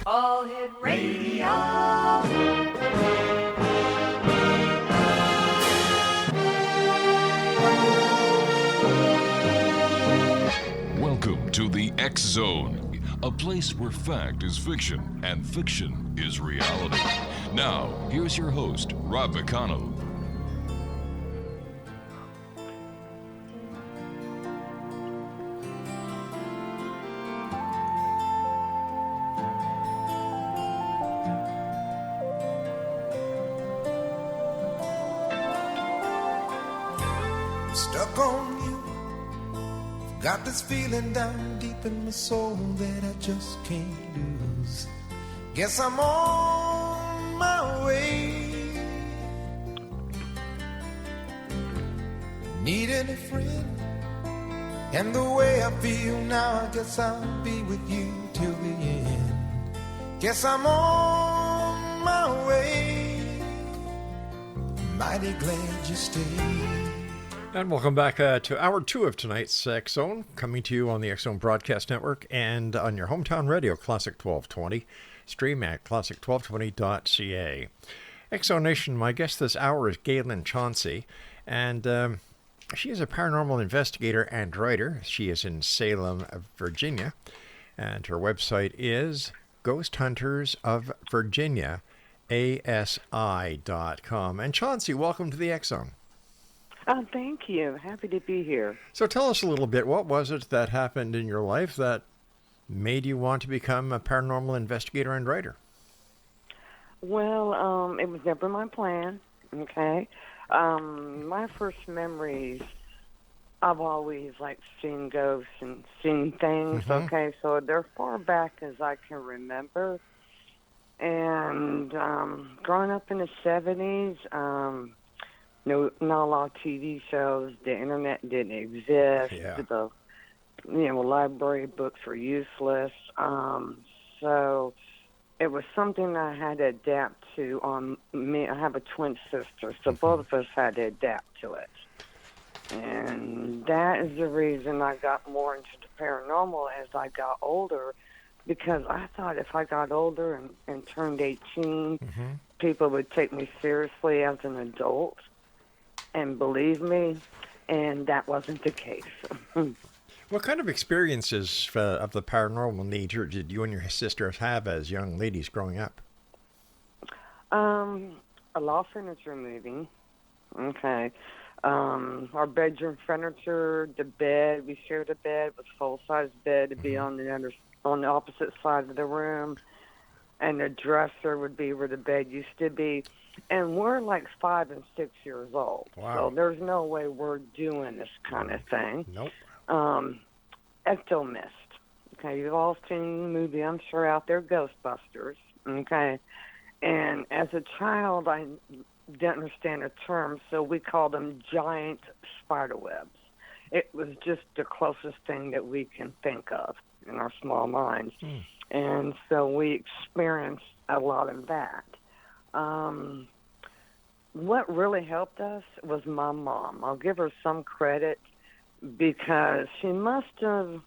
All Hit Radio. Welcome to the X Zone, a place where fact is fiction and fiction is reality. Now, here's your host, Rob McConnell. Stuck on you. Got this feeling down deep in my soul that I just can't lose. Guess I'm on my way. Needing a friend. And the way I feel now, I guess I'll be with you till the end. Guess I'm on my way. Mighty glad you stayed. And welcome back to Hour 2 of tonight's X Zone, coming to you on the X Zone Broadcast Network and on your hometown radio, Classic 1220. Stream at classic1220.ca. X Zone Nation, my guest this hour is GAYLEN CHAUNCEY, and she is a paranormal investigator and writer. She is in Salem, Virginia, and her website is ghosthuntersofvirginiaasi.com. And Chauncey, welcome to the X Zone. Oh, thank you. Happy to be here. So tell us a little bit, what was it that happened in your life that made you want to become a paranormal investigator and writer? Well, it was never my plan, okay? My first memories, I've always, seen ghosts and seen things, okay? So they're far back as I can remember. And growing up in the 70s, not a lot of TV shows. The internet didn't exist. Yeah. The library books were useless. So it was something I had to adapt to. On me, I have a twin sister, so both of us had to adapt to it. And that is the reason I got more into the paranormal as I got older, because I thought if I got older and turned 18, people would take me seriously as an adult. And believe me, and that wasn't the case. What kind of experiences of the paranormal nature did you and your sisters have as young ladies growing up? A lot of furniture moving. Okay. Our bedroom furniture, the bed, we shared a bed with full-size bed to be on the opposite side of the room, and the dresser would be where the bed used to be. And we're 5 and 6 years old. Wow. So there's no way we're doing this kind of thing. Nope. Ectomist. Okay, you've all seen the movie, I'm sure, out there, Ghostbusters. Okay. And as a child, I didn't understand the term, so we called them giant spider webs. It was just the closest thing that we can think of in our small minds. And so we experienced a lot of that. What really helped us was my mom. I'll give her some credit because she must have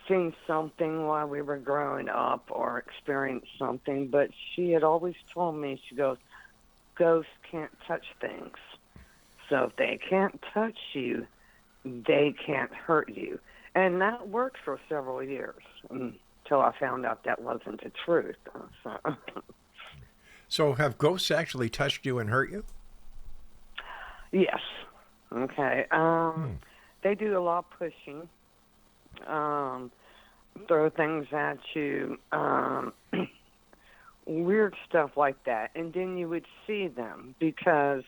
seen something while we were growing up or experienced something, but she had always told me, she goes, ghosts can't touch things. So if they can't touch you, they can't hurt you. And that worked for several years until I found out that wasn't the truth. So have ghosts actually touched you and hurt you? Yes. Okay. They do a lot of pushing, throw things at you, weird stuff like that. And then you would see them because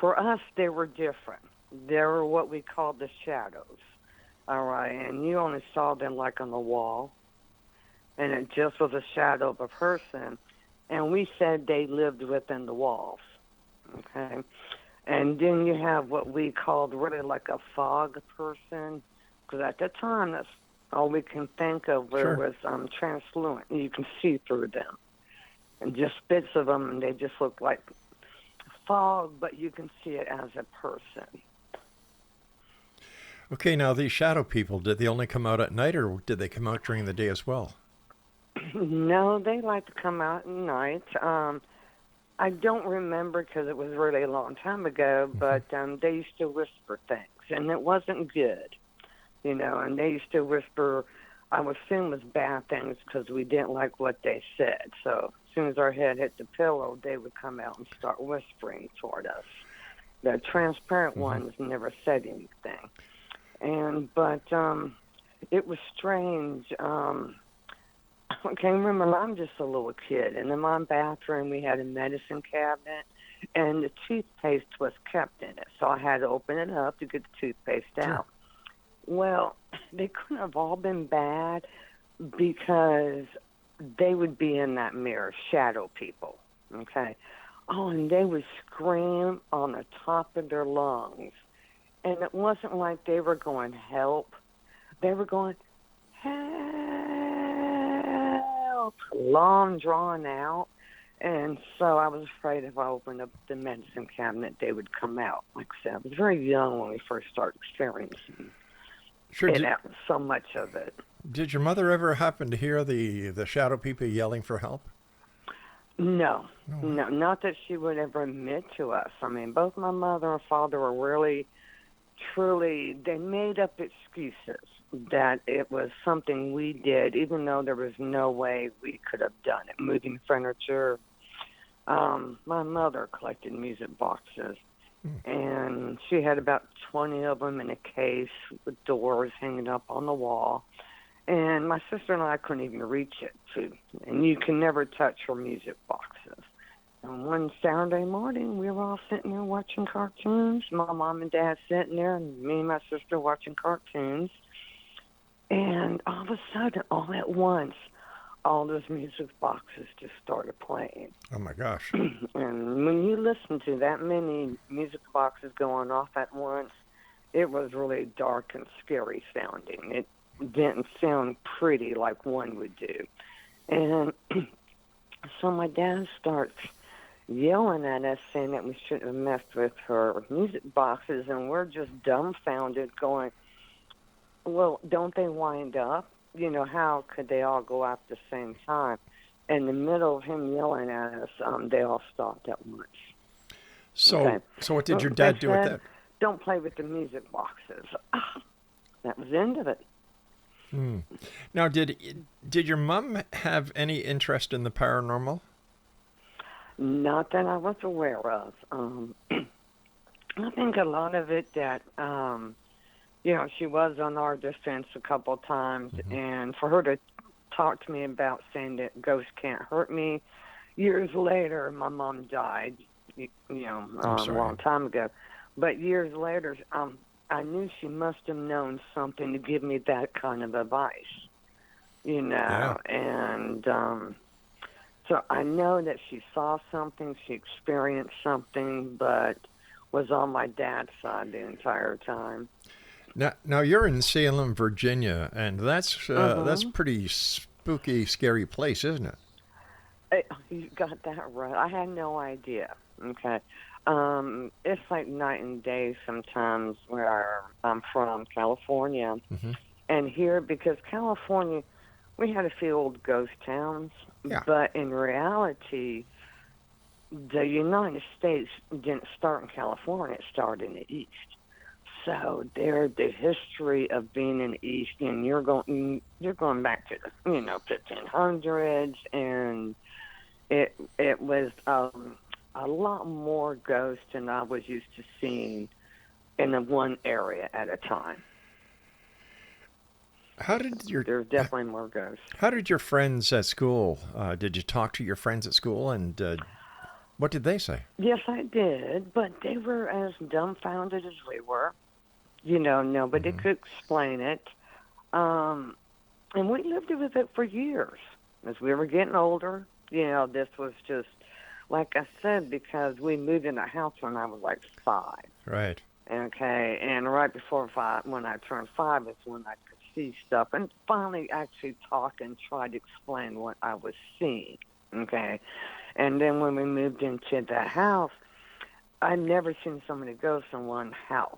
for us, they were different. They were what we called the shadows. All right. And you only saw them on the wall. And it just was a shadow of a person. And we said they lived within the walls, okay? And then you have what we called really a fog person, because at the time, that's all we can think of where it was translucent. You can see through them. And just bits of them, and they just look like fog, but you can see it as a person. Okay, now these shadow people, did they only come out at night or did they come out during the day as well? No, they like to come out at night. I don't remember because it was really a long time ago, but they used to whisper things, and it wasn't good, and they used to whisper, I would assume it was bad things because we didn't like what they said. So as soon as our head hit the pillow, they would come out and start whispering toward us. The transparent ones never said anything. But it was strange. I can't remember. I'm just a little kid. And in my bathroom, we had a medicine cabinet, and the toothpaste was kept in it. So I had to open it up to get the toothpaste out. Well, they couldn't have all been bad because they would be in that mirror, shadow people, okay? Oh, and they would scream on the top of their lungs. And it wasn't like they were going, help. They were going, help, long drawn out. And so I was afraid if I opened up the medicine cabinet, they would come out. Like I said, I was very young when we first started experiencing so much of it. Did your mother ever happen to hear the shadow people yelling for help? No, not that she would ever admit to us. I mean, both my mother and father were really, truly, they made up excuses that it was something we did, even though there was no way we could have done it. Moving furniture. My mother collected music boxes, and she had about 20 of them in a case with doors hanging up on the wall. And my sister and I couldn't even reach it, too. And you can never touch her music boxes. And one Saturday morning, we were all sitting there watching cartoons. My mom and dad sitting there, and me and my sister watching cartoons. And all of a sudden, all at once, all those music boxes just started playing. Oh, my gosh. And when you listen to that many music boxes going off at once, it was really dark and scary sounding. It didn't sound pretty like one would do. And so my dad starts yelling at us, saying that we shouldn't have messed with her music boxes, and we're just dumbfounded going, well, don't they wind up? How could they all go out at the same time? In the middle of him yelling at us, they all stopped at once. So what did your dad do with that? Don't play with the music boxes. That was the end of it. Now, did your mom have any interest in the paranormal? Not that I was aware of. I think a lot of it that, she was on our defense a couple of times, and for her to talk to me about saying that ghosts can't hurt me, years later, my mom died, a long time ago. But years later, I knew she must have known something to give me that kind of advice, Yeah. And so I know that she saw something, she experienced something, but was on my dad's side the entire time. Now you're in Salem, Virginia, and that's pretty spooky, scary place, isn't it? You got that right. I had no idea. Okay. It's like night and day sometimes where I'm from, California. And here, because California, we had a few old ghost towns, but in reality, the United States didn't start in California, it started in the East. So the history of being in the East, and you're going back to the 1500s, and it was a lot more ghosts than I was used to seeing in one area at a time. There's definitely more ghosts. How did your friends at school? Did you talk to your friends at school, and what did they say? Yes, I did, but they were as dumbfounded as we were. Nobody could explain it. And we lived with it for years. As we were getting older, this was just, like I said, because we moved in a house when I was like 5. Right. Okay, and right before 5, when I turned 5, is when I could see stuff and finally actually talk and try to explain what I was seeing. Okay, and then when we moved into the house, I'd never seen so many ghosts in one house.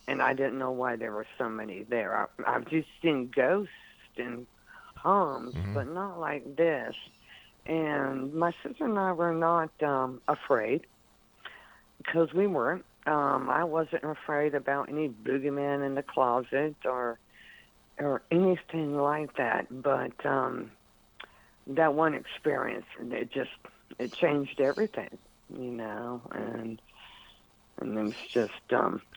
And I didn't know why there were so many there. I've just seen ghosts in homes, but not like this. And my sister and I were not afraid because we weren't. I wasn't afraid about any boogeyman in the closet or anything like that. But that one experience, it changed everything, and it was just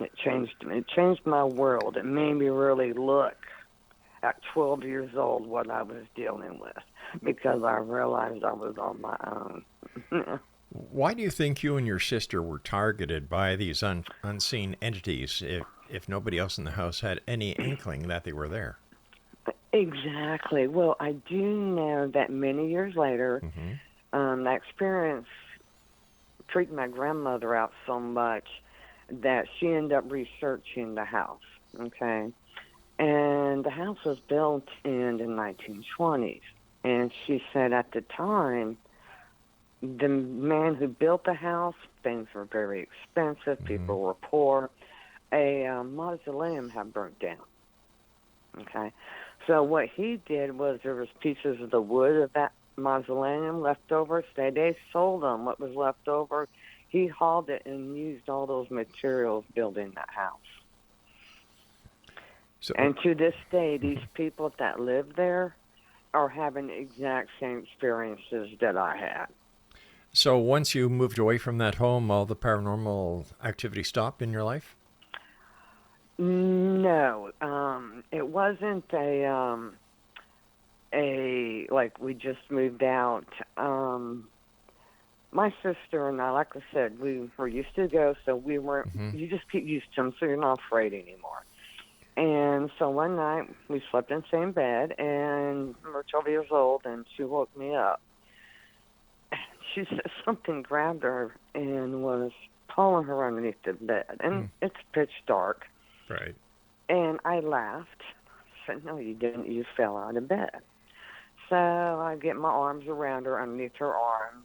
it changed my world. It made me really look at 12 years old what I was dealing with, because I realized I was on my own. Why do you think you and your sister were targeted by these unseen entities if nobody else in the house had any inkling that they were there? Exactly. Well, I do know that many years later, that experience freaked my grandmother out so much that she ended up researching the house, okay? And the house was built in the 1920s. And she said at the time, the man who built the house, things were very expensive, people were poor. A mausoleum had burnt down, okay? So what he did was there was pieces of the wood of that mausoleum left over. So they sold them. What was left over, he hauled it and used all those materials building that house. So, and to this day, these people that live there are having the exact same experiences that I had. So once you moved away from that home, all the paranormal activity stopped in your life? No, it wasn't like we just moved out. My sister and I, like I said, we were used to go, so we weren't. You just get used to them, so you're not afraid anymore. And so one night we slept in the same bed, and we were 12 years old, and she woke me up. She said something grabbed her and was pulling her underneath the bed, and it's pitch dark. Right. And I laughed. I said, "No, you didn't. You fell out of bed." So I get my arms around her, underneath her arms,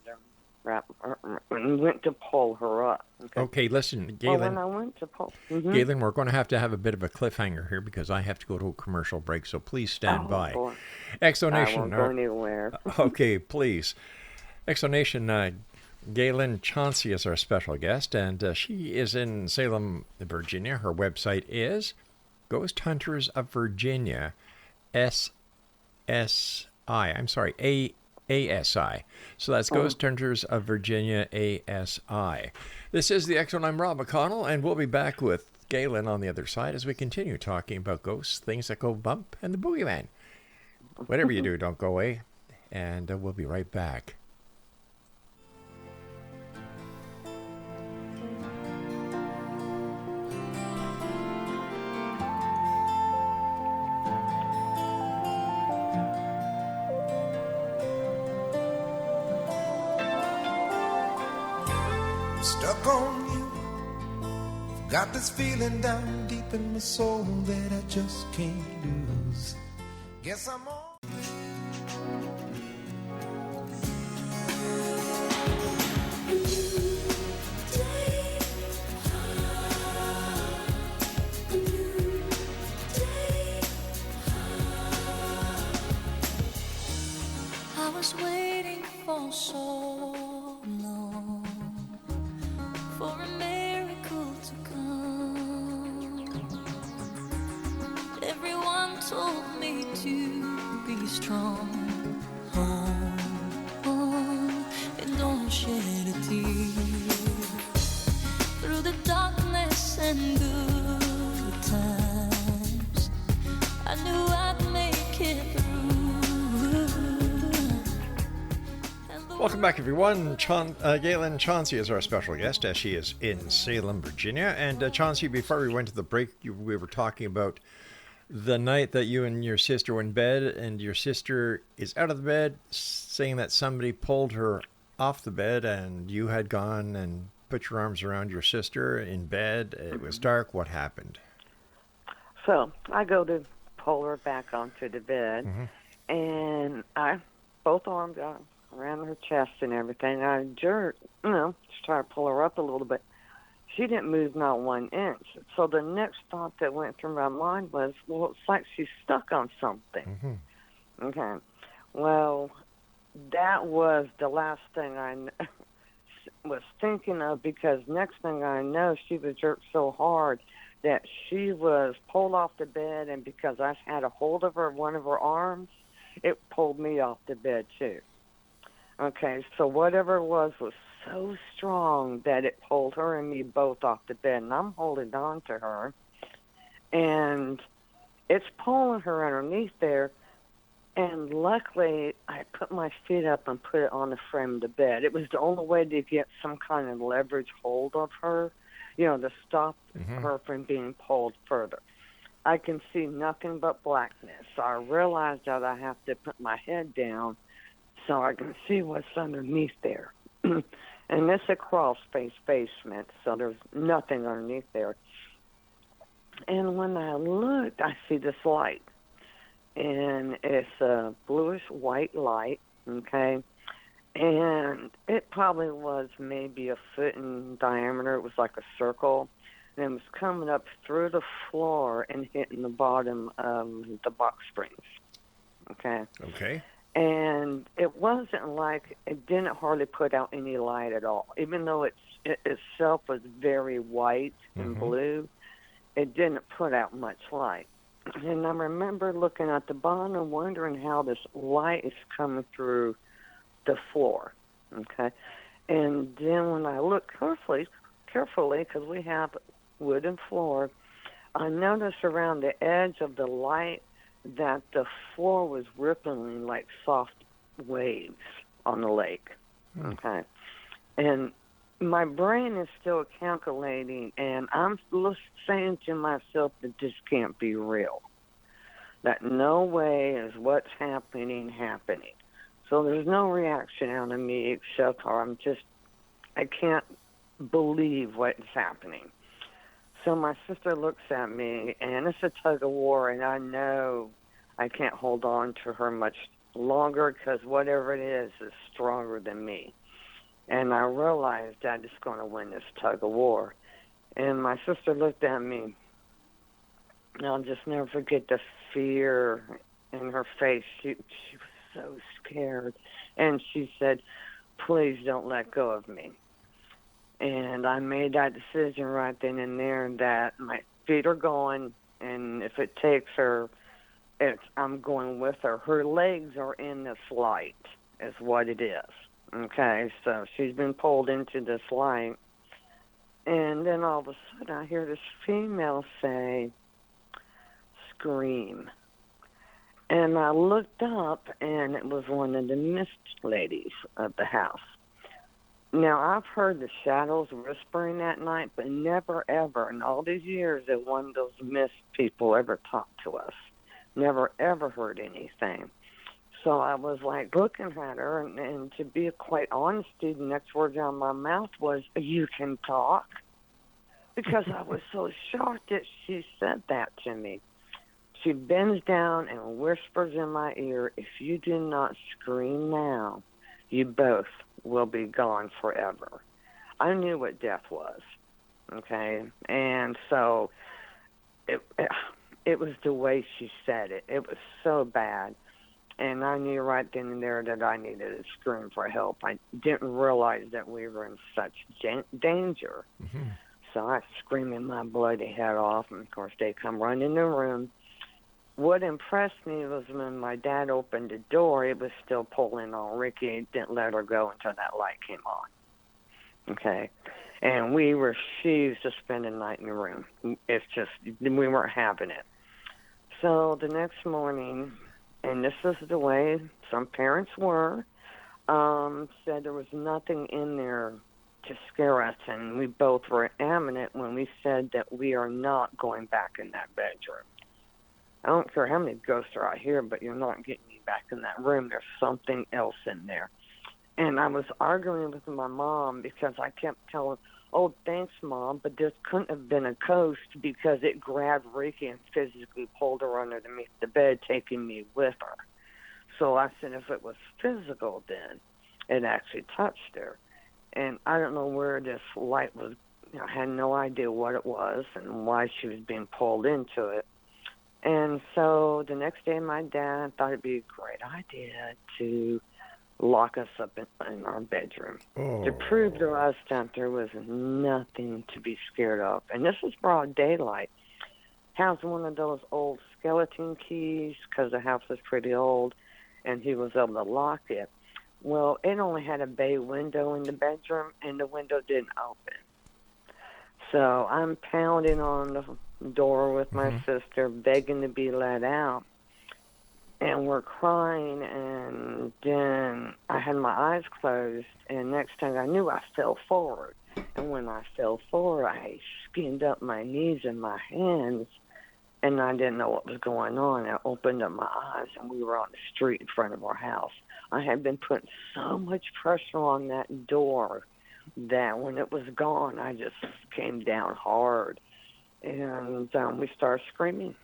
and went to pull her up. Okay, listen, Gaylen. Well, when I went to pull... Gaylen, we're going to have a bit of a cliffhanger here because I have to go to a commercial break, so please stand by. Boy. Exonation. I won't go anywhere. Okay, please. Exonation, Gaylen Chauncey is our special guest, and she is in Salem, Virginia. Her website is Ghost Hunters of Virginia, ASI. So that's Ghost Hunters of Virginia, ASI. This is the X-Zone. I'm Rob McConnell, and we'll be back with Gaylen on the other side as we continue talking about ghosts, things that go bump, and the boogeyman. Whatever you do, don't go away, and we'll be right back. Stuck on you. Got this feeling down deep in my soul that I just can't lose. Guess I'm on. I was waiting for so long for a miracle to come. Everyone told me to be strong. And don't shed a tear. Through the darkness and good times, I knew I'd make it through. Welcome back, everyone. Gaylen Chauncey is our special guest, as she is in Salem, Virginia. And Chauncey, before we went to the break, we were talking about the night that you and your sister were in bed, and your sister is out of the bed, saying that somebody pulled her off the bed, and you had gone and put your arms around your sister in bed. It was dark. What happened? So I go to pull her back onto the bed, and both arms got around her chest and everything. I jerked, just try to pull her up a little bit. She didn't move not 1 inch. So the next thought that went through my mind was, well, it's like she's stuck on something. Okay. Well, that was the last thing was thinking of, because next thing I know, she was jerked so hard that she was pulled off the bed, and because I had a hold of her, one of her arms, it pulled me off the bed too. Okay, so whatever it was so strong that it pulled her and me both off the bed, and I'm holding on to her, and it's pulling her underneath there. And luckily, I put my feet up and put it on the frame of the bed. It was the only way to get some kind of leverage hold of her, to stop her from being pulled further. I can see nothing but blackness. So I realized that I have to put my head down so I can see what's underneath there. And it's a crawl space basement, so there's nothing underneath there. And when I looked, I see this light. And it's a bluish-white light, okay? And it probably was maybe a foot in diameter. It was like a circle. And it was coming up through the floor and hitting the bottom of the box springs, okay? Okay. And it wasn't like, it didn't hardly put out any light at all. Even though it itself was very white and blue, it didn't put out much light. And I remember looking at the bottom, wondering how this light is coming through the floor, okay? And then when I looked carefully, because we have wooden floor, I noticed around the edge of the light that the floor was rippling like soft waves on the lake, okay? And my brain is still calculating, and I'm saying to myself that this can't be real. That no way is what's happening. So there's no reaction out of me except I can't believe what's happening. So my sister looks at me, and it's a tug of war, and I know I can't hold on to her much longer because whatever it is stronger than me. And I realized I'm just going to win this tug of war. And my sister looked at me, and I'll just never forget the fear in her face. She was so scared. And she said, "Please don't let go of me." And I made that decision right then and there that my feet are going, and if it takes her, I'm going with her. Her legs are in this light, is what it is. Okay, so she's been pulled into this light. And then all of a sudden I hear this female say, "Scream." And I looked up, and it was one of the mist ladies of the house. Now, I've heard the shadows whispering that night, but never, ever, in all these years that one of those mist people ever talked to us. Never, ever heard anything. So I was like looking at her, and to be quite honest, the next words out of my mouth was, "You can talk?" Because I was so shocked that she said that to me. She bends down and whispers in my ear, "If you do not scream now, you both will be gone forever." I knew what death was, okay? And so it was the way she said it. It was so bad. And I knew right then and there that I needed to scream for help. I didn't realize that we were in such danger. So I screamed my bloody head off, and of course they come running in the room. What impressed me was when my dad opened the door, it was still pulling on Ricky. It didn't let her go until that light came on. Okay? And we refused to spend the night in the room. It's just, we weren't having it. So the next morning, and this is the way some parents were, said there was nothing in there to scare us, and we both were adamant when we said that we are not going back in that bedroom. I don't care how many ghosts are out here, but you're not getting me back in that room. There's something else in there. And I was arguing with my mom because I kept telling, "Oh, thanks, Mom, but this couldn't have been a ghost because it grabbed Ricky and physically pulled her underneath the bed, taking me with her." So I said if it was physical, then it actually touched her. And I don't know where this light was. I had no idea what it was and why she was being pulled into it. And so the next day, my dad thought it'd be a great idea to lock us up in our bedroom to prove to us that there was nothing to be scared of. And this is broad daylight. Has one of those old skeleton keys because the house was pretty old, and he was able to lock it. Well, it only had a bay window in the bedroom, and the window didn't open. So I'm pounding on the door with my sister, begging to be let out. And we're crying, and then I had my eyes closed, and next thing I knew, I fell forward. And when I fell forward, I skinned up my knees and my hands, and I didn't know what was going on. I opened up my eyes, and we were on the street in front of our house. I had been putting so much pressure on that door that when it was gone, I just came down hard, and we started screaming.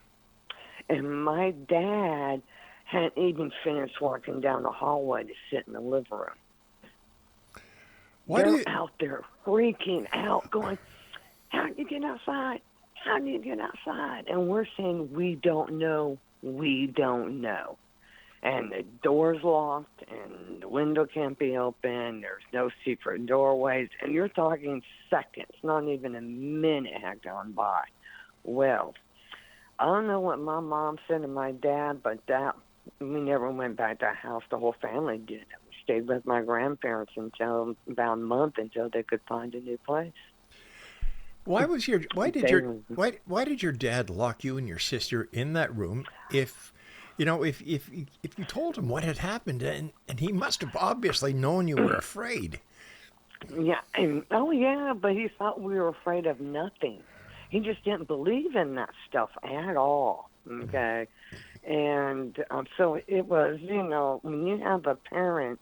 And my dad hadn't even finished walking down the hallway to sit in the living room. They're out there freaking out, going, "How did you get outside? How did you get outside?" And we're saying, "We don't know. We don't know." And the door's locked, and the window can't be open. There's no secret doorways. And you're talking seconds, not even a minute had gone by. Well, I don't know what my mom said to my dad, but we never went back to that house. The whole family did. We stayed with my grandparents until about a month until they could find a new place. Why did your dad lock you and your sister in that room if you told him what had happened, and he must have obviously known you were afraid? Yeah, but he thought we were afraid of nothing. He just didn't believe in that stuff at all, okay? And so it was, when you have a parent,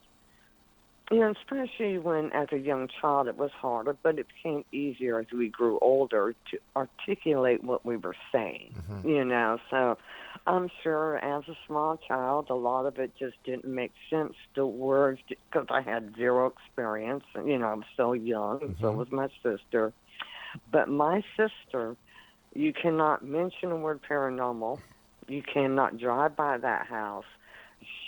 especially when as a young child it was harder, but it became easier as we grew older to articulate what we were saying, So I'm sure as a small child, a lot of it just didn't make sense, the words, because I had zero experience. I was so young, and so was my sister. But my sister, you cannot mention the word paranormal. You cannot drive by that house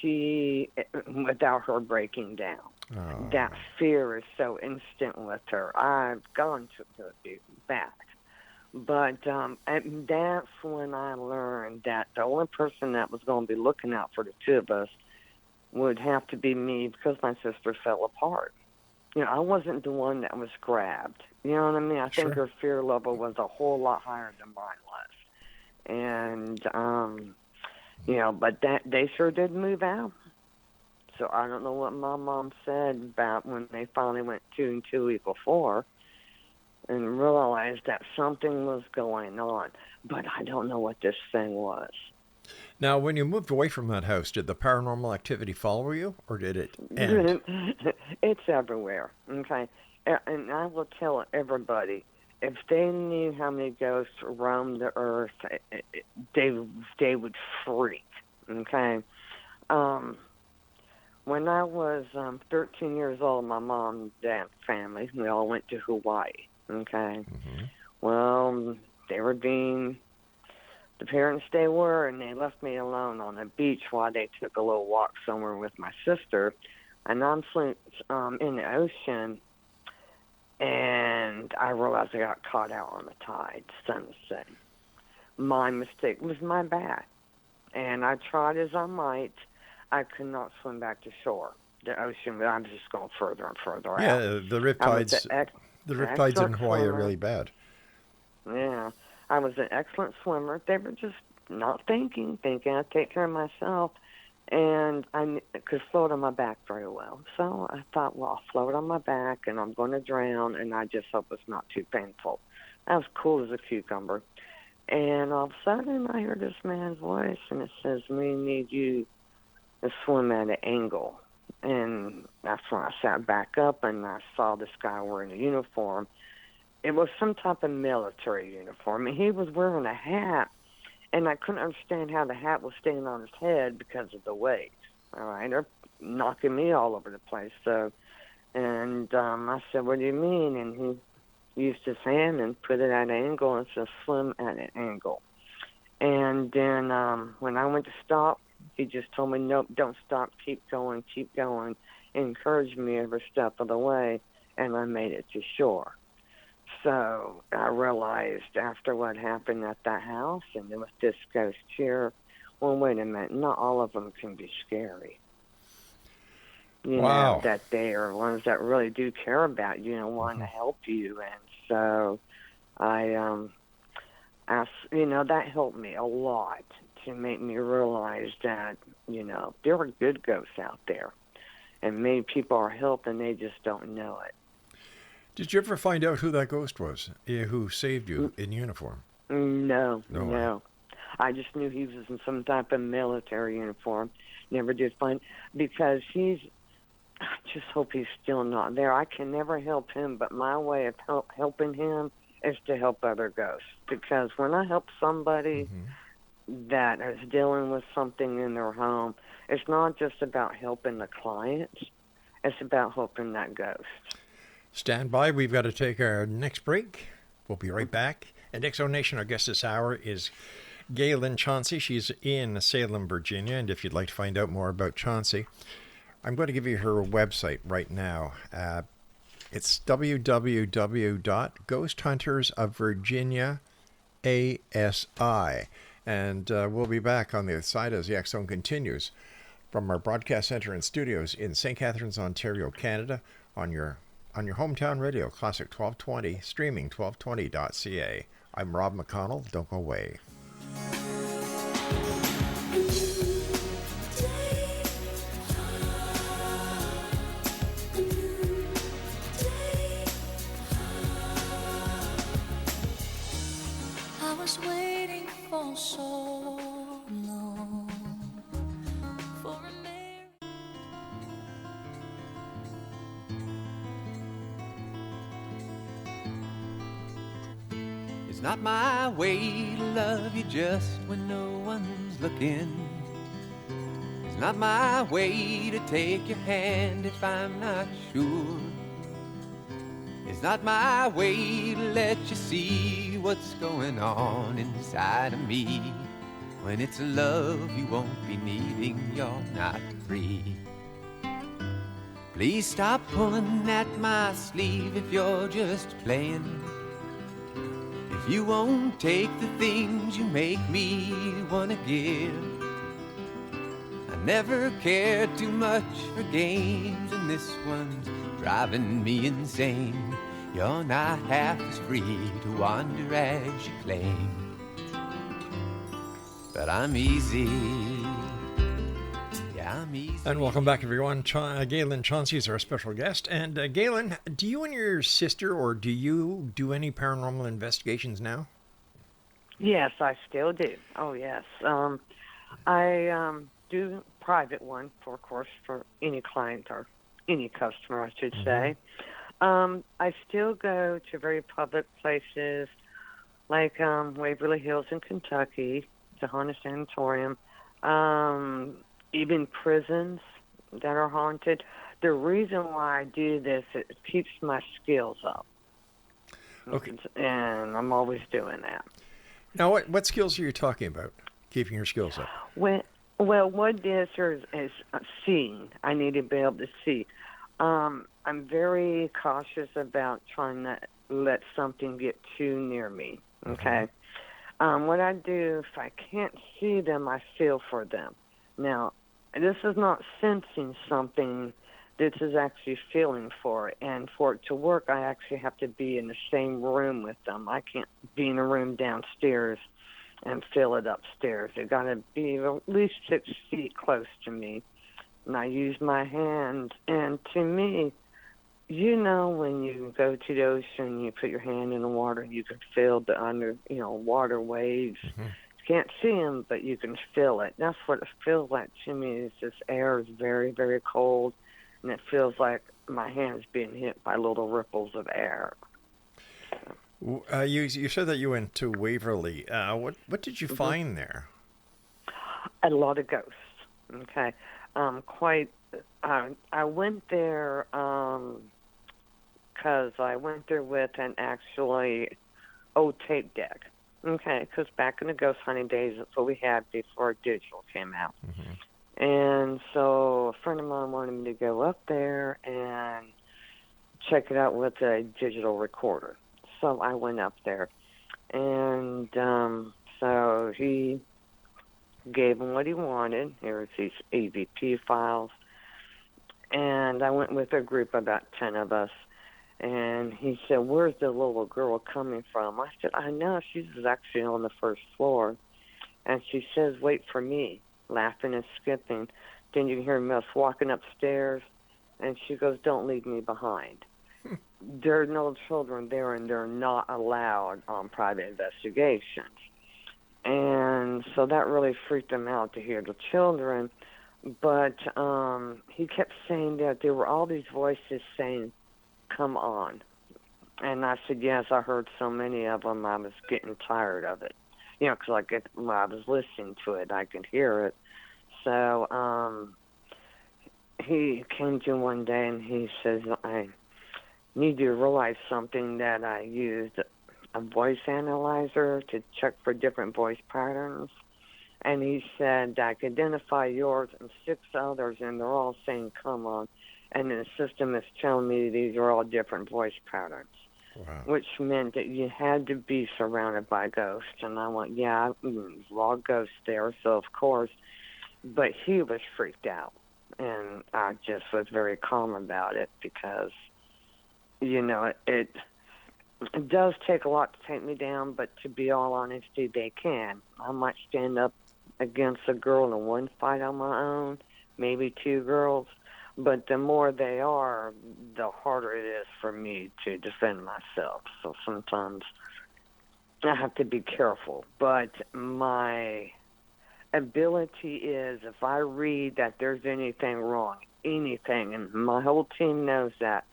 without her breaking down. Oh. That fear is so instant with her. I've gone to the back. But and that's when I learned that the only person that was going to be looking out for the two of us would have to be me, because my sister fell apart. I wasn't the one that was grabbed. You know what I mean? I think her fear level was a whole lot higher than mine was. And, but they sure did move out. So I don't know what my mom said about when they finally went 2 and 2 equal 4 and realized that something was going on. But I don't know what this thing was. Now, when you moved away from that house, did the paranormal activity follow you, or did it end? It's everywhere, okay? And I will tell everybody, if they knew how many ghosts roamed the earth, they would freak, okay? When I was 13 years old, my mom and dad family, we all went to Hawaii, okay? Well, they were being the parents they were, and they left me alone on the beach while they took a little walk somewhere with my sister. And I'm in the ocean, and I realized I got caught out on the tide, sunset. My mistake was my bad. And I tried as I might. I could not swim back to shore. The ocean, I was just going further and further out. Yeah, the riptides in Hawaii are really bad. Yeah. I was an excellent swimmer. They were just not thinking I'd take care of myself. And I could float on my back very well. So I thought, well, I'll float on my back, and I'm going to drown, and I just hope it's not too painful. I was cool as a cucumber. And all of a sudden, I heard this man's voice, and it says, "We need you to swim at an angle." And that's when I sat back up, and I saw this guy wearing a uniform. It was some type of military uniform, and he was wearing a hat, and I couldn't understand how the hat was staying on his head because of the waves. All right, they're knocking me all over the place. So, and I said, "What do you mean?" And he used his hand and put it at an angle and said, "Swim at an angle." And then when I went to stop, he just told me, nope, don't stop, keep going, encouraged me every step of the way, and I made it to shore. So I realized after what happened at that house and then with this ghost here, well, wait a minute, not all of them can be scary. You Wow. know, that they are ones that really do care about you and want to help you. And so I asked, that helped me a lot to make me realize that, there are good ghosts out there. And many people are helping, they just don't know it. Did you ever find out who that ghost was, who saved you in uniform? No. I just knew he was in some type of military uniform. Never did find, because I just hope he's still not there. I can never help him, but my way of helping him is to help other ghosts. Because when I help somebody that is dealing with something in their home, it's not just about helping the client, it's about helping that ghost. Stand by. We've got to take our next break. We'll be right back. And X Zone Nation, our guest this hour is GAYLEN CHAUNCEY. She's in Salem, Virginia. And if you'd like to find out more about Chauncey, I'm going to give you her website right now. It's www.ghosthuntersofvirginia.asi. And we'll be back on the other side as the X Zone continues from our broadcast center and studios in St. Catharines, Ontario, Canada, on your hometown radio, Classic 1220, streaming 1220.ca. I'm Rob McConnell. Don't go away. I was waiting for so long for a miracle. It's not my way to love you just when no one's looking. It's not my way to take your hand if I'm not sure. It's not my way to let you see what's going on inside of me. When it's love you won't be needing, you're not free. Please stop pulling at my sleeve if you're just playing. If you won't take the things you make me wanna give. I never cared too much for games, and this one's driving me insane. You're not half as free to wander as you claim. But I'm easy. Yeah, I'm easy. And welcome back, everyone. GAYLEN CHAUNCEY is our special guest. And GAYLEN, do you and your sister, or do you do any paranormal investigations now? Yes, I still do. Oh, yes. I do private one, for, of course, for any client or any customer, I should say. I still go to very public places like Waverly Hills in Kentucky, the Haunted Sanatorium, even prisons that are haunted. The reason why I do this, it keeps my skills up. Okay. And I'm always doing that. Now, what skills are you talking about, keeping your skills up? Well, what this is seeing. I need to be able to see. I'm very cautious about trying to let something get too near me, okay? What I do, if I can't see them, I feel for them. Now, this is not sensing something. This is actually feeling for it. And for it to work, I actually have to be in the same room with them. I can't be in a room downstairs and feel it upstairs. They've got to be at least 6 feet close to me. And I use my hands. And to me, when you go to the ocean, you put your hand in the water, you can feel the water waves. You can't see them, but you can feel it. That's what it feels like to me. Is this air is very, very cold, and it feels like my hands being hit by little ripples of air. You said that you went to Waverly. What did you find there? A lot of ghosts. Okay, I went there because I went there with an actually old tape deck. Okay, because back in the ghost hunting days, that's what we had before digital came out. Mm-hmm. And so a friend of mine wanted me to go up there and check it out with a digital recorder. So I went up there. And so he gave him what he wanted. Here was these EVP files. And I went with a group, about 10 of us. And he said, "Where's the little girl coming from?" I said, "I know. She's actually on the first floor." And she says, "Wait for me," laughing and skipping. Then you can hear us walking upstairs. And she goes, "Don't leave me behind." There are no children there, and they're not allowed on private investigations. And so that really freaked him out to hear the children. But he kept saying that there were all these voices saying, "Come on." And I said, "Yes, I heard so many of them, I was getting tired of it." You know, because when I was listening to it, I could hear it. So he came to one day and he says, "I need you to realize something, that I used a voice analyzer to check for different voice patterns." And he said, "I could identify yours and 6 others, and they're all saying, 'Come on.' And the system is telling me these are all different voice patterns." Wow. Which meant that you had to be surrounded by ghosts. And I went, "Yeah, there's a lot of ghosts there, so of course." But he was freaked out. And I just was very calm about it because, you know, it does take a lot to take me down, but to be all honesty, they can. I might stand up against a girl in one fight on my own, maybe 2 girls, but the more they are, the harder it is for me to defend myself. So sometimes I have to be careful. But my ability is, if I read that there's anything wrong, anything, and my whole team knows that,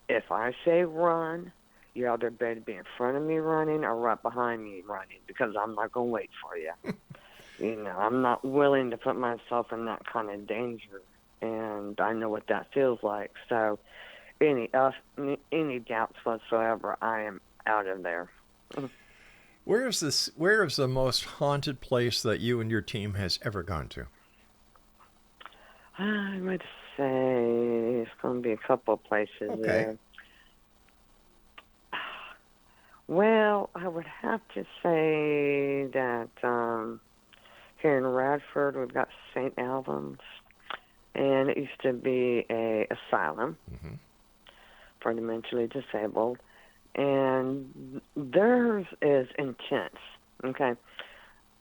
if I say run, you either better be in front of me running or right behind me running, because I'm not going to wait for you. You know, I'm not willing to put myself in that kind of danger, and I know what that feels like. So any doubts whatsoever, I am out of there. Where is the most haunted place that you and your team has ever gone to? I would say it's going to be a couple of places there. Well, I would have to say that here in Radford, we've got St. Albans, and it used to be a asylum for the mentally disabled, and theirs is intense, okay?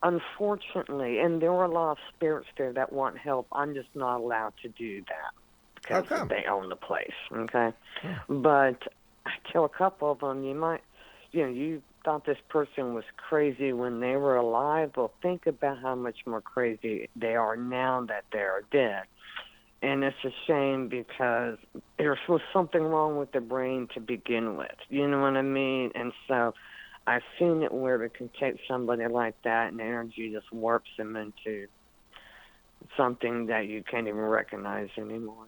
Unfortunately, and there were a lot of spirits there that want help. I'm just not allowed to do that because they own the place, okay? Yeah. But I tell a couple of them, you thought this person was crazy when they were alive. Well, think about how much more crazy they are now that they're dead. And it's a shame because there was something wrong with the brain to begin with. You know what I mean? And so I've seen it where it can take somebody like that and the energy just warps them into something that you can't even recognize anymore.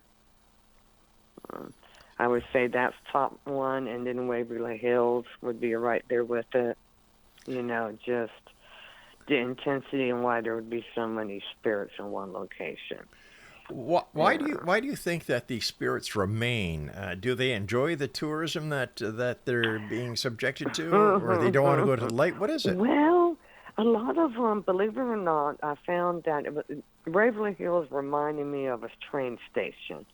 I would say that's top one, and then Waverly Hills would be right there with it. You know, just the intensity and why there would be so many spirits in one location. Why do you think that these spirits remain? Do they enjoy the tourism that they're being subjected to, or they don't want to go to the light? What is it? Well, a lot of them, believe it or not, I found that Waverly Hills reminded me of a train station.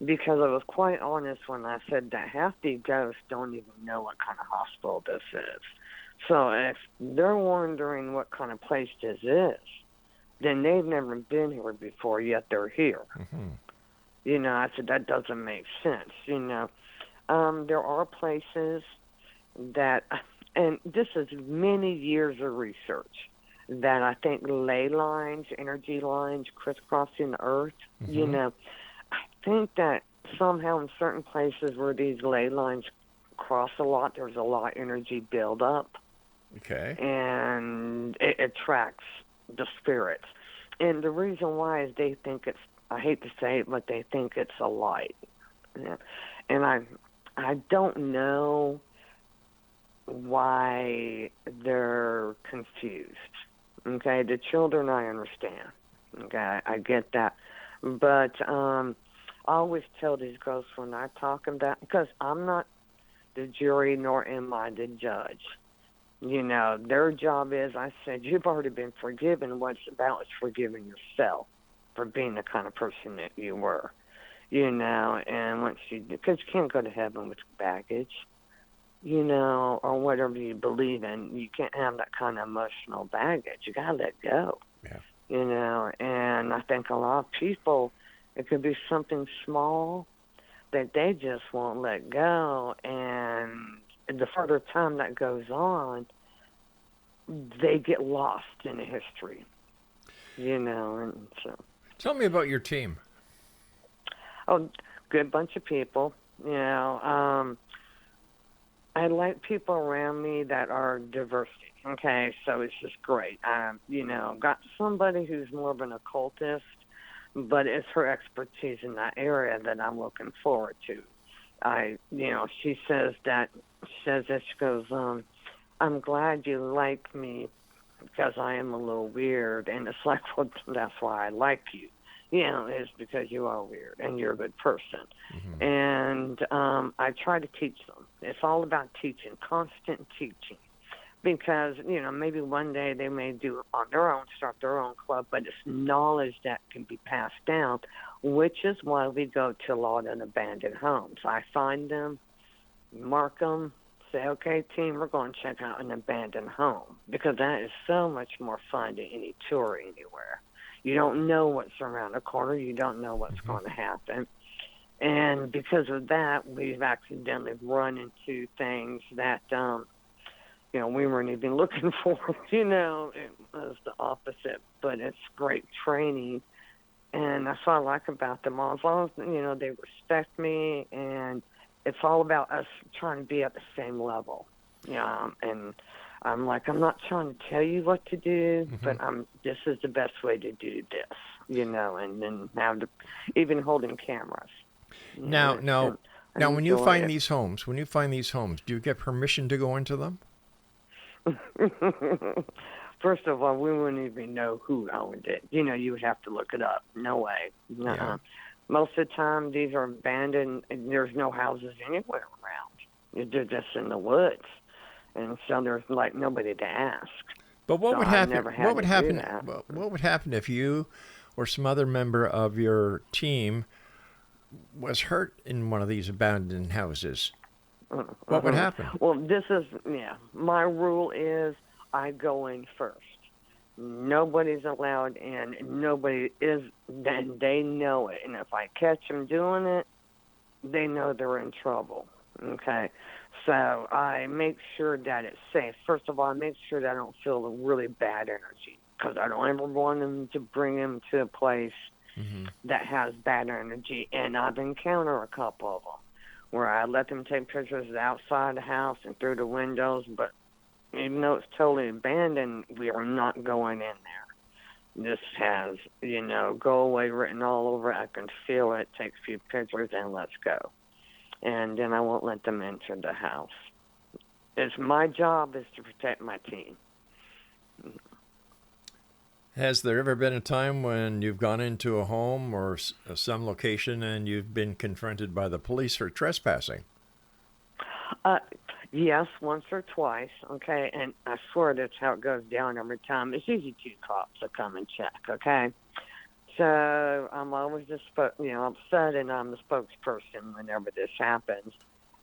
Because I was quite honest when I said that half the ghosts don't even know what kind of hospital this is. So if they're wondering what kind of place this is, then they've never been here before, yet they're here. Mm-hmm. You know, I said, that doesn't make sense, you know. There are places that, and this is many years of research, that I think ley lines, energy lines crisscrossing the earth, you know, I think that somehow in certain places where these ley lines cross a lot, there's a lot of energy buildup. Okay. And it attracts the spirits. And the reason why is they think it's, I hate to say it, but they think it's a light. Yeah. And I don't know why they're confused. Okay, the children I understand. Okay, I get that. But I always tell these girls when I talk about, because I'm not the jury nor am I the judge. You know, their job is, I said, you've already been forgiven. What it's about is forgiving yourself for being the kind of person that you were. You know, and once because you can't go to heaven with baggage, you know, or whatever you believe in. You can't have that kind of emotional baggage. You got to let go. Yeah. You know, and I think a lot of people, it could be something small that they just won't let go. And the further time that goes on, they get lost in the history, you know. And so, Tell me about your team. oh, good bunch of people, you know. I like people around me that are diversity. Okay, so it's just great. You know, got somebody who's more of an occultist, but it's her expertise in that area that I'm looking forward to. You know, she says that she goes, I'm glad you like me because I am a little weird, and it's like, well, that's why I like you. You know, it's because you are weird and you're a good person. Mm-hmm. And I try to teach them. It's all about teaching, constant teaching. Because, you know, maybe one day they may do it on their own, start their own club, but it's knowledge that can be passed down, which is why we go to a lot of abandoned homes. I find them, mark them, say, okay, team, we're going to check out an abandoned home, because that is so much more fun than any tour anywhere. You don't know what's around the corner. You don't know what's going to happen. And because of that, we've accidentally run into things that, you know, we weren't even looking for. You know, it was the opposite. But it's great training. And that's what I like about them all. As long as, you know, they respect me, and it's all about us trying to be at the same level. And I'm like, I'm not trying to tell you what to do, but this is the best way to do this, you know, and then even holding cameras. Now, when you find these homes, do you get permission to go into them? First of all, we wouldn't even know who owned it. You know, you would have to look it up. No way. Yeah. Most of the time, these are abandoned. And there's no houses anywhere around. They're just in the woods. And so there's like nobody to ask. But what would happen? What would happen if you or some other member of your team was hurt in one of these abandoned houses? What would happen? Well, my rule is I go in first. Nobody's allowed in. Nobody is. Then they know it. And if I catch them doing it, they know they're in trouble. Okay. So I make sure that it's safe. First of all, I make sure that I don't feel really bad energy, because I don't ever want them to bring them to a place that has bad energy. And I've encountered a couple of them where I let them take pictures outside the house and through the windows, but even though it's totally abandoned, we are not going in there. This has, you know, go away written all over it. I can feel it, take a few pictures, and let's go. And then I won't let them enter the house. It's my job is to protect my team. Has there ever been a time when you've gone into a home or some location and you've been confronted by the police for trespassing? Yes, once or twice, okay? And I swear that's how it goes down every time. It's usually 2 cops that come and check, okay? So I'm always upset, and I'm the spokesperson whenever this happens.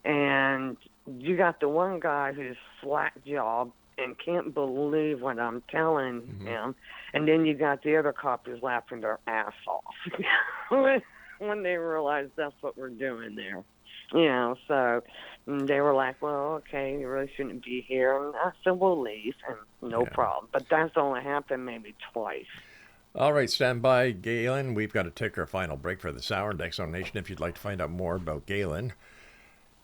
And you got the one guy who's slack-jawed and can't believe what I'm telling him. And then you got the other cop who's laughing their ass off when they realize that's what we're doing there. You know, so they were like, well, okay, you really shouldn't be here. And I said, we'll leave, and no problem. But that's only happened maybe twice. All right, stand by, Gaylen. We've got to take our final break for this hour. Next on Nation, if you'd like to find out more about Gaylen,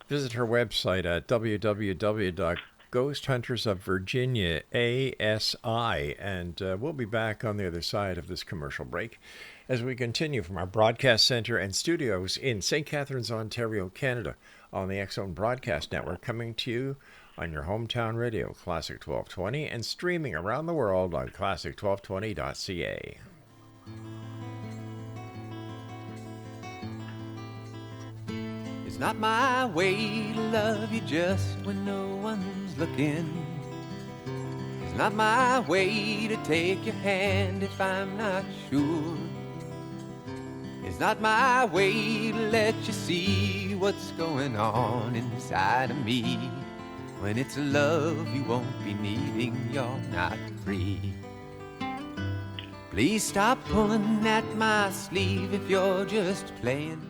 visit her website at www.ghosthuntersofvirginia, ASI. And we'll be back on the other side of this commercial break as we continue from our broadcast center and studios in St. Catharines, Ontario, Canada, on the X Zone Broadcast Network, coming to you on your hometown radio, Classic 1220, and streaming around the world on classic1220.ca. It's not my way to love you just when no one's looking. It's not my way to take your hand if I'm not sure. It's not my way to let you see what's going on inside of me. When it's love you won't be needing, you're not free. Please stop pulling at my sleeve if you're just playing.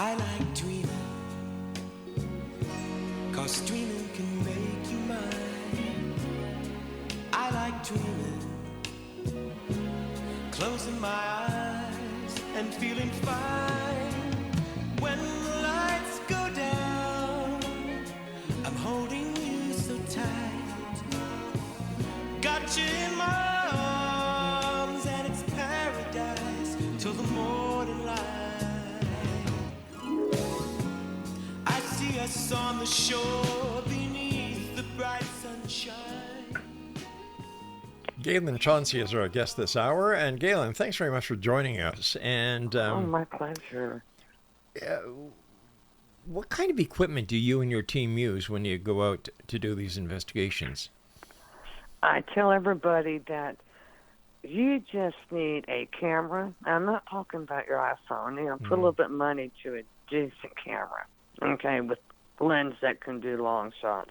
I like dreaming, 'cause dreaming can make you mine. I like dreaming, closing my eyes and feeling fine. When the lights go down, I'm holding you so tight. Got you in my arms and it's paradise till the morning light. I see us on the shore beneath the bright sunshine. GAYLEN Chauncey is our guest this hour. And GAYLEN, thanks very much for joining us. And Oh, my pleasure. what kind of equipment do you and your team use when you go out to do these investigations? I tell everybody that you just need a camera. I'm not talking about your iPhone. You know, put a little bit of money to a decent camera, okay, with lens that can do long shots.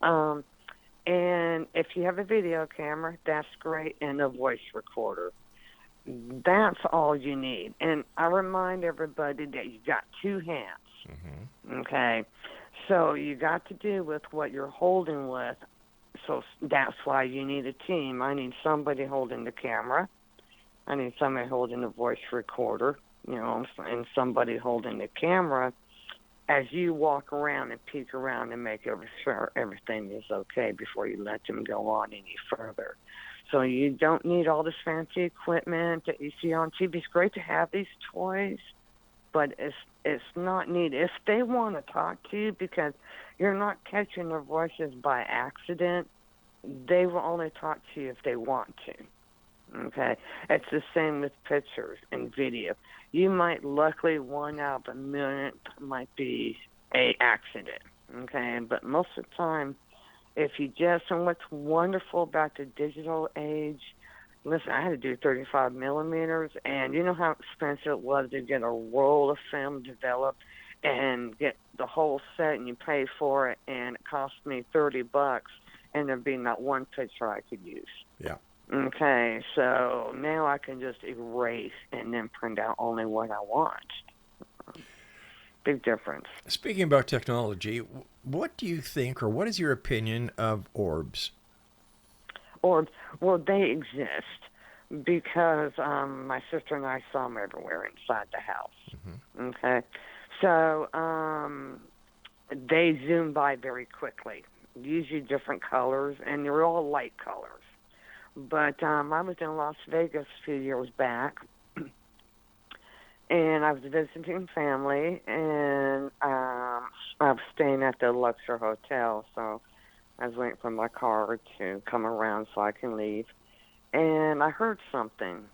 And if you have a video camera, that's great, and a voice recorder. That's all you need. And I remind everybody that you got two hands, okay? So you got to do with what you're holding with. So that's why you need a team. I need somebody holding the camera. I need somebody holding the voice recorder, you know, and somebody holding the camera as you walk around and peek around and make sure everything is okay before you let them go on any further. So you don't need all this fancy equipment that you see on TV. It's great to have these toys, but it's not needed. If they want to talk to you because you're not catching their voices by accident, they will only talk to you if they want to. Okay? It's the same with pictures and video. You might, luckily, 1 out of a million might be a accident. Okay? But most of the time, if you just, and what's wonderful about the digital age, listen, I had to do 35 millimeters, and you know how expensive it was to get a roll of film developed and get the whole set, and you pay for it, and it cost me $30, and there'd be not one picture I could use. Yeah. Okay, so now I can just erase and then print out only what I want. Big difference. Speaking about technology, what do you think, or what is your opinion of orbs? Orbs, well, they exist because my sister and I saw them everywhere inside the house. Okay, so they zoom by very quickly, usually different colors, and they're all light colors. But I was in Las Vegas a few years back, and I was visiting family, and I was staying at the Luxor Hotel, so I was waiting for my car to come around so I can leave. And I heard something,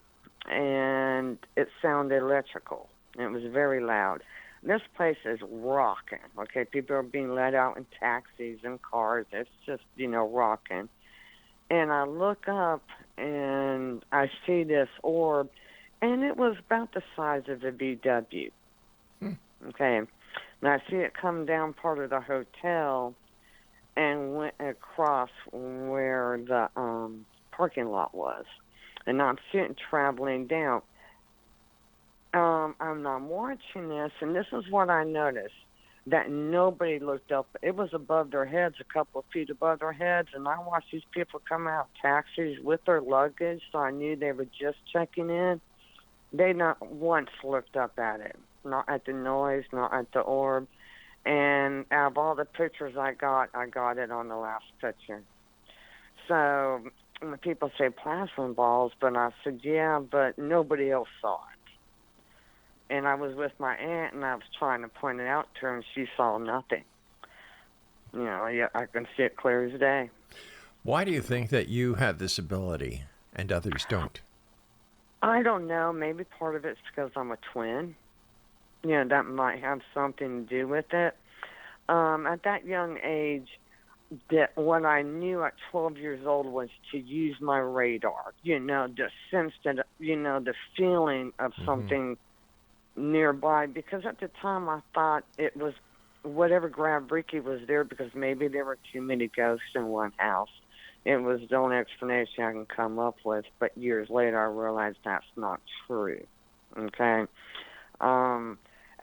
and it sounded electrical. And it was very loud. This place is rocking, okay? People are being let out in taxis and cars. It's just, you know, rocking. And I look up, and I see this orb, and it was about the size of a VW. Okay. And I see it come down part of the hotel and went across where the parking lot was. And I'm sitting traveling down. I'm watching this, and this is what I noticed, that nobody looked up. It was above their heads, a couple of feet above their heads, and I watched these people come out of taxis with their luggage, so I knew they were just checking in. They not once looked up at it, not at the noise, not at the orb. And out of all the pictures I got it on the last picture. So when people say plasma balls, but I said, yeah, but nobody else saw it. And I was with my aunt, and I was trying to point it out to her, and she saw nothing. You know, yeah, I can see it clear as day. Why do you think that you have this ability and others don't? I don't know. Maybe part of it's because I'm a twin. You know, that might have something to do with it. At that young age, that what I knew at 12 years old was to use my radar. You know, the sense that, you know, the feeling of something nearby. Because at the time I thought it was whatever grabbed Ricky was there, because maybe there were too many ghosts in one house. It was the only explanation I can come up with. But years later, I realized that's not true. Okay?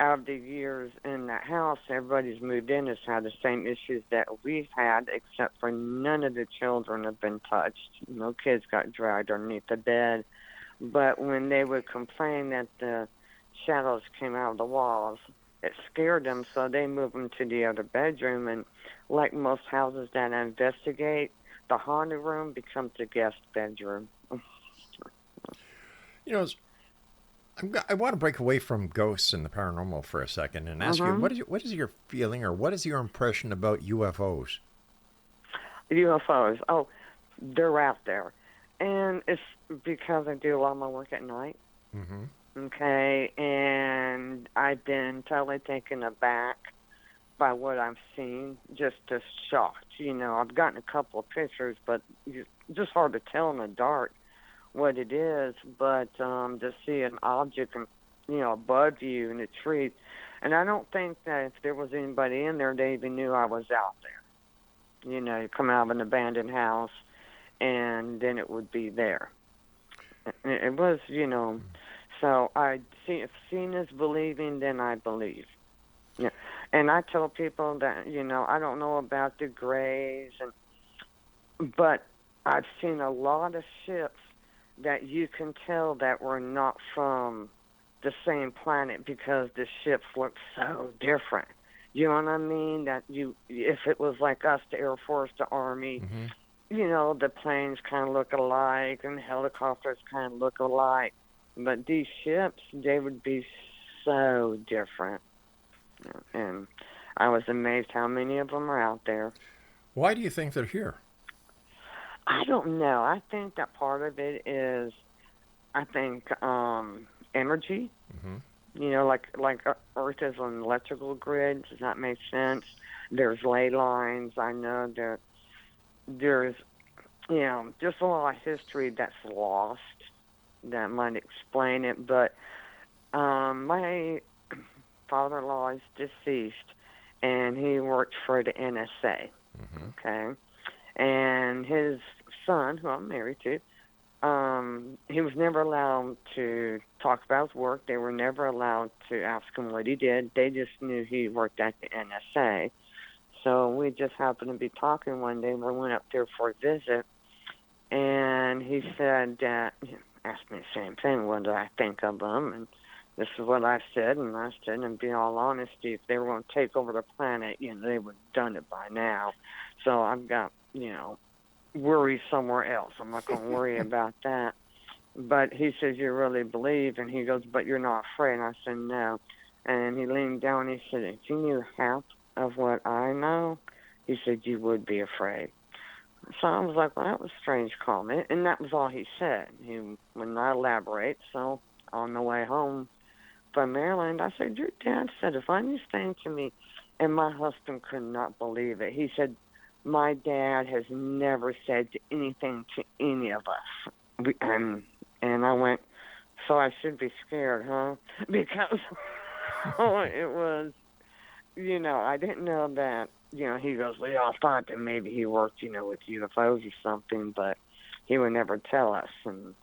Out of the years in that house, everybody's moved in has had the same issues that we've had, except for none of the children have been touched. No kids got dragged underneath the bed. But when they would complain that the shadows came out of the walls, it scared them, so they moved them to the other bedroom. And like most houses that investigate, the haunted room becomes the guest bedroom. You know, I want to break away from ghosts and the paranormal for a second and ask you, what is your feeling, or what is your impression about UFOs? UFOs, oh, they're out there. And it's because I do a lot of my work at night. Okay, and I've been totally taken aback by what I've seen, just shocked. You know, I've gotten a couple of pictures, but it's just hard to tell in the dark what it is. But to see an object, you know, above you in a tree, and I don't think that if there was anybody in there, they even knew I was out there. You know, you come out of an abandoned house, and then it would be there. It was, you know. So if seeing is believing, then I believe. Yeah. And I tell people that, you know, I don't know about the grays, but I've seen a lot of ships that you can tell that were not from the same planet because the ships look so different. You know what I mean? That if it was like us, the Air Force, the Army, you know, the planes kind of look alike and helicopters kind of look alike. But these ships, they would be so different. And I was amazed how many of them are out there. Why do you think they're here? I don't know. I think that part of it is, energy. You know, like Earth is an electrical grid. Does that make sense? There's ley lines. I know that there's, you know, just a lot of history that's lost that might explain it. But my father-in-law is deceased, and he worked for the NSA. Okay, and his son, who I'm married to, he was never allowed to talk about his work. They were never allowed to ask him what he did. They just knew he worked at the NSA. So we just happened to be talking one day. We went up there for a visit, and he said that, asked me the same thing, what did I think of them? And this is what I said, and I said, in be all honesty, if they were going to take over the planet, you know, they would have done it by now. So I've got, you know, worry somewhere else. I'm not going to worry about that. But he says, you really believe? And he goes, but you're not afraid? And I said, no. And he leaned down and he said, if you knew half of what I know, he said, you would be afraid. So I was like, well, that was a strange comment. And that was all he said. He would not elaborate. So on the way home from Maryland, I said, your dad said the funniest thing to me, and my husband could not believe it. He said, my dad has never said anything to any of us. And I went, so I should be scared, huh? Because it was, you know, I didn't know that, you know, he goes, well, I thought that maybe he worked, you know, with UFOs or something, but he would never tell us. And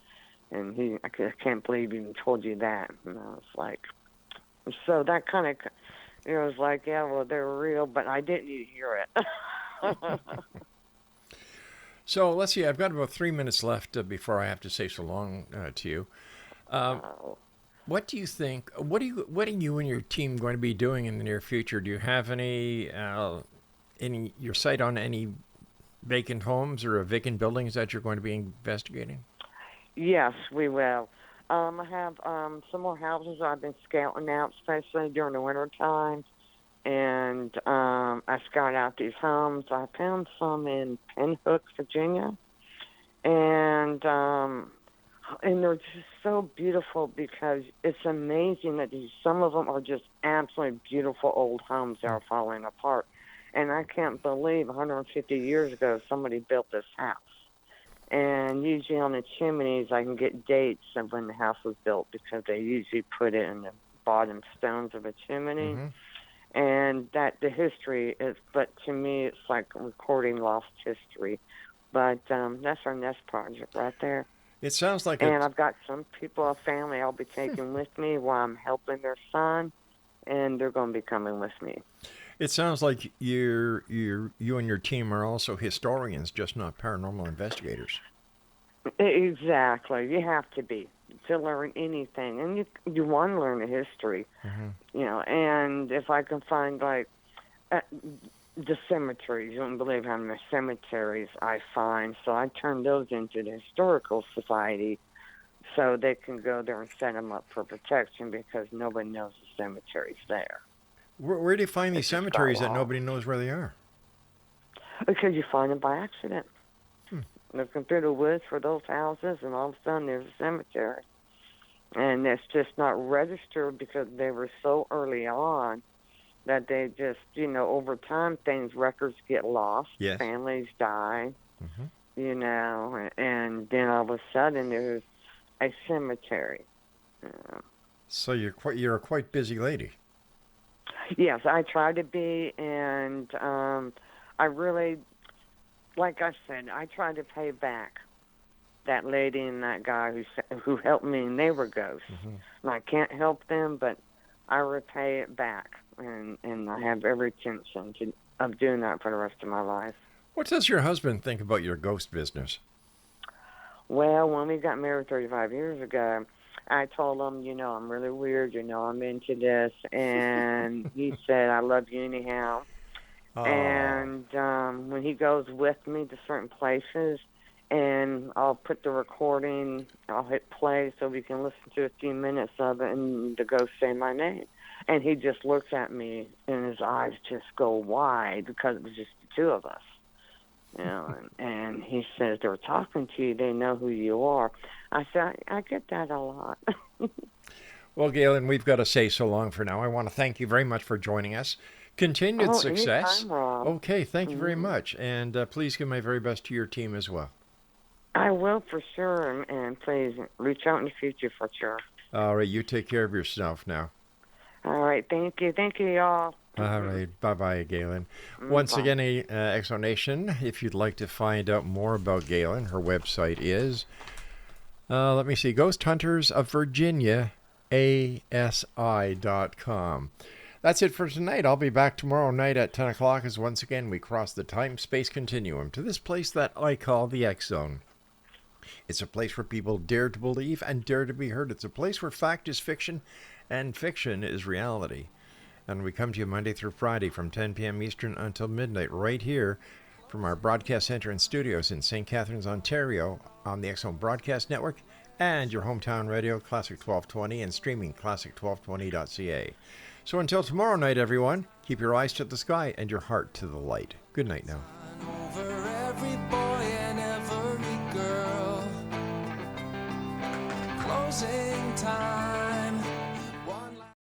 I can't believe he even told you that. And I was like, so that kind of, it was like, yeah, well, they're real, but I didn't need to hear it. So let's see, I've got about 3 minutes left before I have to say so long to you. What do you think? What are you and your team going to be doing in the near future? Do you have any your sight on any vacant homes or vacant buildings that you're going to be investigating? Yes, we will. I have some more houses I've been scouting out, especially during the winter time. And I scouted out these homes. I found some in Pinhook, Virginia. And they're just so beautiful because it's amazing that some of them are just absolutely beautiful old homes that are falling apart. And I can't believe 150 years ago somebody built this house. And usually on the chimneys I can get dates of when the house was built because they usually put it in the bottom stones of a chimney. Mm-hmm. And that the history is, but to me it's like recording lost history. But that's our next project right there. It sounds like and I've got some people, a family I'll be taking with me while I'm helping their son, and they're going to be coming with me. It sounds like you and your team are also historians, just not paranormal investigators. Exactly. You have to be to learn anything, and you want to learn the history, Mm-hmm. And if I can find like the cemeteries, you wouldn't believe how many cemeteries I find. So I turn those into the historical society, so they can go there and set them up for protection because nobody knows the cemetery's there. Where do you find these cemeteries that nobody knows where they are? Because you find them by accident. Looking through the woods for those houses, and all of a sudden there's a cemetery. And it's just not registered because they were so early on that they just, over time records get lost. Yes. Families die, Mm-hmm. and then all of a sudden there's a cemetery. So you're a quite busy lady. Yes, I try to be, and I really, like I said, I try to pay back that lady and that guy who helped me, and they were ghosts. Mm-hmm. And I can't help them, but I repay it back, and I have every intention of doing that for the rest of my life. What does your husband think about your ghost business? Well, when we got married 35 years ago, I told him, I'm really weird, I'm into this, and he said, I love you anyhow. Oh. And when he goes with me to certain places, and I'll put the recording, I'll hit play so we can listen to a few minutes of it, and the ghost say my name. And he just looks at me, and his eyes just go wide because it was just the two of us. And he says, they're talking to you, they know who you are. I said, I get that a lot. Well, Gaylen, we've got to say so long for now. I want to thank you very much for joining us. Continued success. Anytime, Rob. Okay, thank you very much. And please give my very best to your team as well. I will for sure, and please reach out in the future for sure. All right, you take care of yourself now. All right, thank you. Thank you, y'all. All right, bye-bye, Gaylen. Once Bye. again, Exo Nation, if you'd like to find out more about Gaylen, her website is, let me see, Ghost Hunters of Virginia, ASI.com. That's it for tonight. I'll be back tomorrow night at 10 o'clock as once again we cross the time-space continuum to this place that I call the X Zone. It's a place where people dare to believe and dare to be heard. It's a place where fact is fiction and fiction is reality. And we come to you Monday through Friday from 10 p.m. Eastern until midnight right here from our broadcast center and studios in St. Catharines, Ontario on the X Zone Broadcast Network and your hometown radio, Classic 1220, and streaming classic1220.ca. So until tomorrow night, everyone, keep your eyes to the sky and your heart to the light. Good night now. Over every boy and every girl. Closing time.